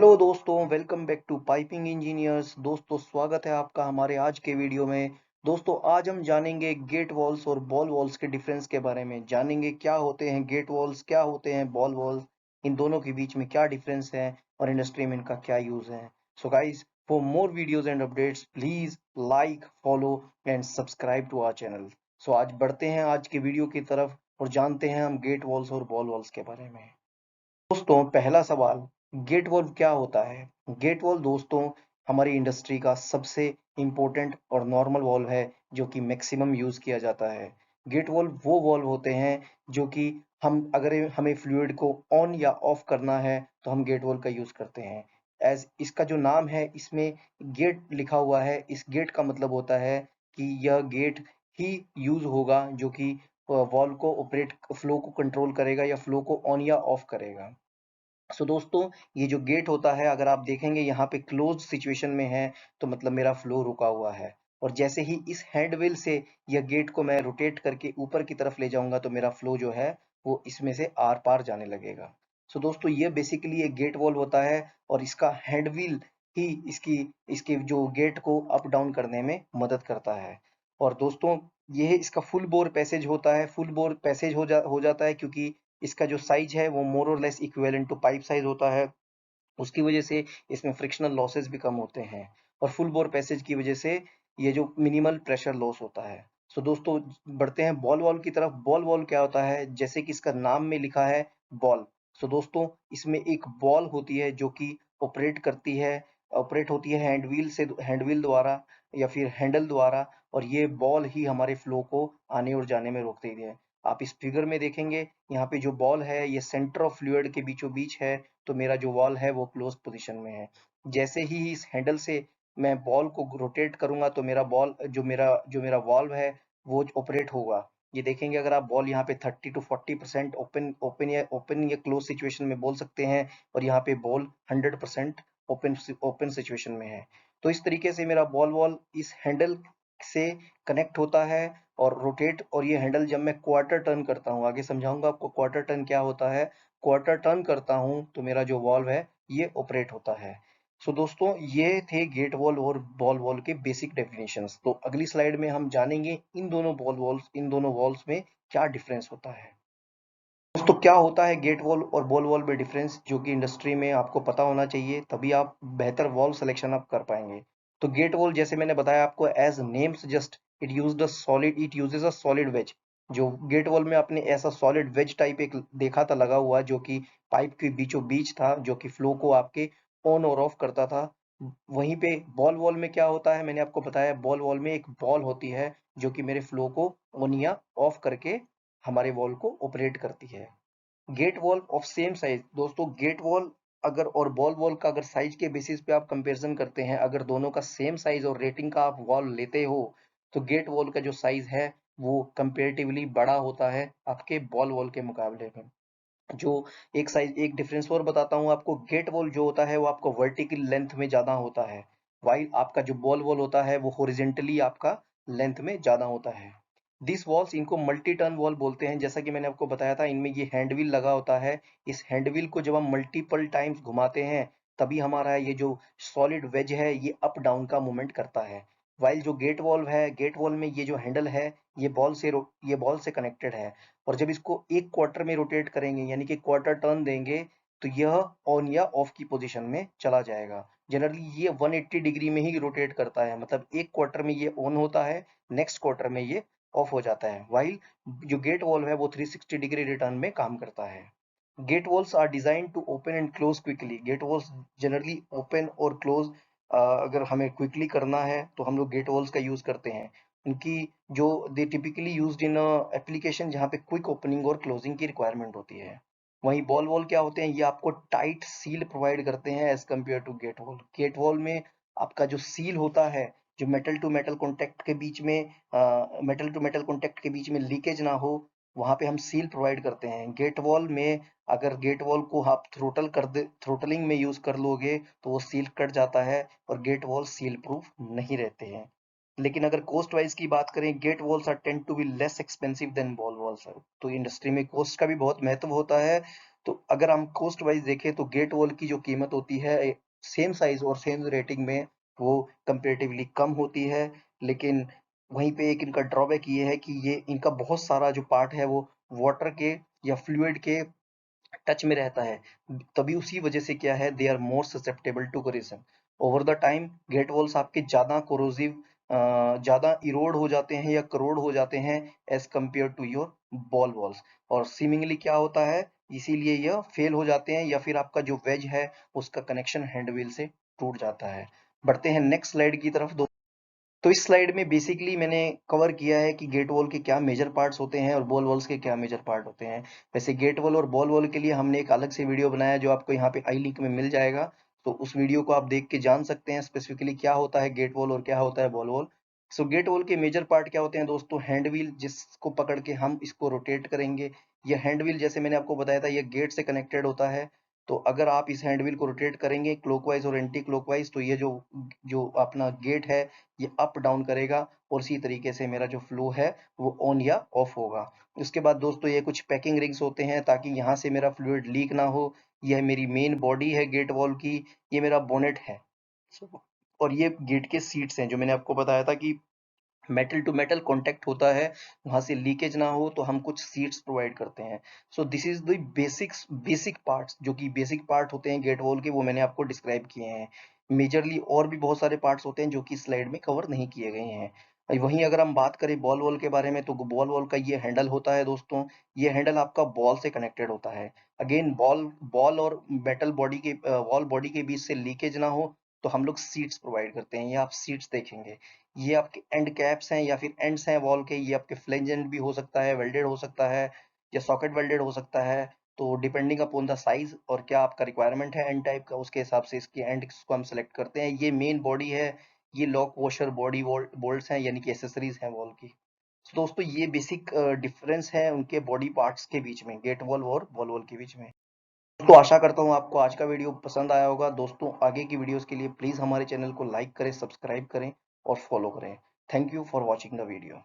Hello दोस्तों, welcome back to piping engineers. दोस्तों, स्वागत है आपका हमारे आज के वीडियो में। दोस्तों, आज हम जानेंगे गेट वॉल्स और बॉल वॉल्स के डिफरेंस के बारे में। जानेंगे क्या होते हैं गेट वॉल्स, क्या होते हैं बॉल वॉल्स, इन दोनों के बीच में क्या डिफरेंस है और इंडस्ट्री में इनका क्या यूज है। So guys, for more videos and updates please like, follow and subscribe to our channel. So आज बढ़ते हैं आज के वीडियो की तरफ और जानते हैं हम गेट वॉल्स और बॉल वॉल्स के बारे में। दोस्तों, पहला सवाल, गेट वॉल्व क्या होता है। गेट वॉल्व दोस्तों हमारी इंडस्ट्री का सबसे इम्पोर्टेंट और नॉर्मल वॉल्व है जो कि मैक्सिमम यूज किया जाता है। गेट वॉल्व वो वॉल्व होते हैं जो कि हम अगर हमें फ्लूइड को ऑन या ऑफ करना है तो हम गेट वॉल्व का यूज करते हैं। एज इसका जो नाम है इसमें गेट लिखा हुआ है, इस गेट का मतलब होता है कि यह गेट ही यूज होगा जो कि वॉल्व को ऑपरेट, फ्लो को कंट्रोल करेगा या फ्लो को ऑन या ऑफ करेगा। दोस्तों, ये जो गेट होता है अगर आप देखेंगे यहाँ पे क्लोज सिचुएशन में है तो मतलब मेरा फ्लो रुका हुआ है। और जैसे ही इस हैंड व्हील से यह गेट को मैं रोटेट करके ऊपर की तरफ ले जाऊंगा तो मेरा फ्लो जो है वो इसमें से आर पार जाने लगेगा। दोस्तों, ये बेसिकली एक गेट वॉल्व होता है और इसका हैंड व्हील ही इसकी इसके जो गेट को अप डाउन करने में मदद करता है। और दोस्तों, ये इसका फुल बोर पैसेज होता है। फुल बोर पैसेज हो जाता है क्योंकि इसका जो साइज है वो मोर और less equivalent to pipe size होता है। उसकी वजह से इसमें फ्रिक्शनल लॉसेस भी कम होते हैं और फुल बोर पैसेज की वजह से ये जो मिनिमल प्रेशर लॉस होता है। दोस्तों, बढ़ते हैं बॉल वॉल की तरफ। बॉल वॉल क्या होता है, जैसे कि इसका नाम में लिखा है बॉल। दोस्तों, इसमें एक बॉल होती है जो कि ऑपरेट होती है हैंड व्हील द्वारा या फिर हैंडल द्वारा। और ये बॉल ही हमारे फ्लो को आने और जाने में रोकती है। आप इस फिगर में देखेंगे, यहाँ पे जो बॉल है ये सेंटर ऑफ फ्लूइड के बीचों बीच है, तो मेरा जो वॉल है वो क्लोज पोजीशन में है। जैसे ही इस हैंडल से मैं बॉल को रोटेट करूंगा तो मेरा बॉल जो मेरा वॉल्व है वो ऑपरेट होगा। ये देखेंगे, अगर आप बॉल यहाँ पे 30 to 40% ओपन या क्लोज सिचुएशन में बोल सकते हैं और यहाँ पे बॉल 100% ओपन ओपन सिचुएशन में है। तो इस तरीके से मेरा बॉल वॉल इस हैंडल से कनेक्ट होता है और रोटेट। और ये हैंडल जब मैं क्वार्टर टर्न करता हूँ, आगे समझाऊंगा आपको क्वार्टर टर्न क्या होता है, क्वार्टर टर्न करता हूं तो मेरा जो वॉल्व है ये ऑपरेट होता है। दोस्तों, ये थे गेट वॉल और बॉल वॉल के बेसिक डेफिनेशंस। तो अगली स्लाइड में हम जानेंगे इन दोनों वॉल्स में क्या डिफरेंस होता है। दोस्तों, क्या होता है गेट वॉल और बॉल वॉल में डिफरेंस, जो कि इंडस्ट्री में आपको पता होना चाहिए, तभी आप बेहतर वॉल सिलेक्शन आप कर पाएंगे। तो गेट वॉल, जैसे मैंने बताया आपको, as name suggest, it uses a solid wedge. जो गेट वॉल में आपने ऐसा सॉलिड वेज टाइप एक देखा था लगा हुआ, जो कि पाइप के बीचों बीच था, जो कि फ्लो को आपके ऑन और ऑफ करता था। वहीं पे बॉल वॉल में क्या होता है, मैंने आपको बताया, बॉल वॉल में एक बॉल होती है जो कि मेरे फ्लो को ऑन या ऑफ करके हमारे वॉल को ऑपरेट करती है। Gate valve of same size. दोस्तों, गेट वॉल अगर और बॉल वॉल का अगर साइज के बेसिस पे आप कंपैरिजन करते हैं, अगर दोनों का सेम साइज और रेटिंग का आप वॉल लेते हो तो गेट वॉल का जो साइज है वो कंपेरेटिवली बड़ा होता है आपके बॉल वॉल के मुकाबले में। जो एक डिफरेंस और बताता हूँ आपको, गेट वॉल जो होता है वो आपको वर्टिकल लेंथ में ज्यादा होता है, वाइल आपका जो बॉल वॉल होता है वो हॉरिजेंटली आपका लेंथ में ज्यादा होता है। दिस वॉल्स, इनको मल्टी टर्न वॉल बोलते हैं। जैसा कि मैंने आपको बताया था, इनमें ये हैंड व्हील लगा होता है। इस हैंड व्हील को जब हम मल्टीपल टाइम्स घुमाते हैं तभी हमारा ये जो सॉलिड वेज है ये अप डाउन का मूवमेंट करता है। वाइल जो गेट वॉल्व है, गेट वॉल्व में ये जो हैंडल है ये बॉल से कनेक्टेड है। और जब इसको एक क्वार्टर में रोटेट करेंगे यानी कि क्वार्टर टर्न देंगे तो यह ऑन या ऑफ की पोजीशन में चला जाएगा। जनरली ये 180 डिग्री में ही रोटेट करता है, मतलब एक क्वार्टर में ये ऑन होता है, नेक्स्ट क्वार्टर में ये ऑफ हो जाता है। वाइल जो गेट वॉल्व है वो 360 डिग्री रिटर्न में काम करता है। Gate valves are design to open and close quickly. Gate valves generally open और क्लोज अगर हमें क्विकली करना है तो हम लोग गेट वॉल्स का यूज करते हैं। उनकी जो दे टिपिकली यूज्ड इन एप्लीकेशन जहाँ पे क्विक ओपनिंग और क्लोजिंग की रिक्वायरमेंट होती है। वहीं बॉल वॉल क्या होते हैं, ये आपको टाइट सील प्रोवाइड करते हैं as compare to gate valve. Gate valve में आपका जो सील होता है, जो मेटल टू मेटल कॉन्टेक्ट के बीच में लीकेज ना हो, वहां पे हम सील प्रोवाइड करते हैं। गेट वॉल में अगर गेट वॉल को आप थ्रोटलिंग में यूज कर लोगे तो वो सील कट जाता है और गेट वॉल सील प्रूफ नहीं रहते हैं। लेकिन अगर कॉस्ट वाइज की बात करें, gate valves are tend to be less expensive than ball valves. तो इंडस्ट्री में कॉस्ट का भी बहुत महत्व होता है। तो अगर हम कॉस्ट वाइज देखें तो गेट वॉल की जो कीमत होती है सेम साइज और सेम रेटिंग में वो कंपेरेटिवली कम होती है, लेकिन वहीं पे एक इनका ड्रॉबैक ये है कि ये इनका बहुत सारा जो पार्ट है वो वाटर के या फ्लूइड के टच में रहता है। तभी उसी वजह से क्या है, they are more susceptible to corrosion. Over the time gate valves आपके ज्यादा कोरोसिव, ज्यादा इरोड हो जाते हैं या करोड हो जाते हैं as compare to your ball valves. और सीमिंगली क्या होता है, इसीलिए यह फेल हो जाते हैं या फिर आपका जो वेज है उसका कनेक्शन हैंडव्हील से टूट जाता है। बढ़ते हैं नेक्स्ट स्लाइड की तरफ। तो इस स्लाइड में बेसिकली मैंने कवर किया है कि गेट वॉल के क्या मेजर पार्ट्स होते हैं और बॉल वॉल्स के क्या मेजर पार्ट होते हैं। वैसे गेट वॉल और बॉल वॉल के लिए हमने एक अलग से वीडियो बनाया जो आपको यहाँ पे आई लिंक में मिल जाएगा, तो उस वीडियो को आप देख के जान सकते हैं स्पेसिफिकली क्या होता है गेट वॉल और क्या होता है बॉल वॉल। सो गेट वॉल के मेजर पार्ट क्या होते हैं दोस्तों, हैंड व्हील जिसको पकड़ के हम इसको रोटेट करेंगे। यह हैंड व्हील जैसे मैंने आपको बताया था यह गेट से कनेक्टेड होता है। तो अगर आप इस हैंड व्हील को रोटेट करेंगे क्लॉकवाइज और एंटी क्लॉकवाइज तो ये जो जो अपना गेट है ये अप डाउन करेगा और इसी तरीके से मेरा जो फ्लो है वो ऑन या ऑफ होगा। उसके बाद दोस्तों ये कुछ पैकिंग रिंग्स होते हैं ताकि यहाँ से मेरा फ्लूइड लीक ना हो। यह मेरी मेन बॉडी है गेट वॉल की, ये मेरा बोनेट है। और ये गेट के सीट्स हैं जो मैंने आपको बताया था कि मेटल टू मेटल कांटेक्ट होता है, वहां से लीकेज ना हो तो हम कुछ सीट्स प्रोवाइड करते हैं। So this is the basic parts, जो कि बेसिक पार्ट होते हैं गेट वॉल के, वो मैंने आपको डिस्क्राइब किए हैं। मेजरली और भी बहुत सारे पार्ट्स होते हैं जो कि स्लाइड में कवर नहीं किए गए हैं। वहीं अगर हम बात करें बॉल वॉल के बारे में तो बॉल वॉल का ये हैंडल होता है दोस्तों, ये हैंडल आपका बॉल से कनेक्टेड होता है। अगेन बॉल बॉल और मेटल बॉडी के वॉल बॉडी के बीच से लीकेज ना हो तो हम लोग सीट्स प्रोवाइड करते हैं, ये आप सीट्स देखेंगे। ये आपके एंड कैप्स हैं या फिर एंड्स हैं वॉल के, ये आपके फ्लेंज एंड भी हो सकता है, वेल्डेड हो सकता है या सॉकेट वेल्डेड हो सकता है। तो डिपेंडिंग अपॉन द साइज और क्या आपका रिक्वायरमेंट है एंड टाइप का, उसके हिसाब से इसके एंड को हम सेलेक्ट करते हैं। ये मेन बॉडी है, ये लॉक वॉशर बॉडी बोल्ट्स हैं यानी कि एसेसरीज हैं वॉल की। तो दोस्तों ये बेसिक डिफरेंस है उनके बॉडी पार्ट्स के बीच में, गेट वॉल और बॉल वॉल के बीच में। तो आशा करता हूँ आपको आज का वीडियो पसंद आया होगा दोस्तों। आगे की वीडियोस के लिए प्लीज हमारे चैनल को लाइक करें, सब्सक्राइब करें और फॉलो करें। Thank you for watching the video.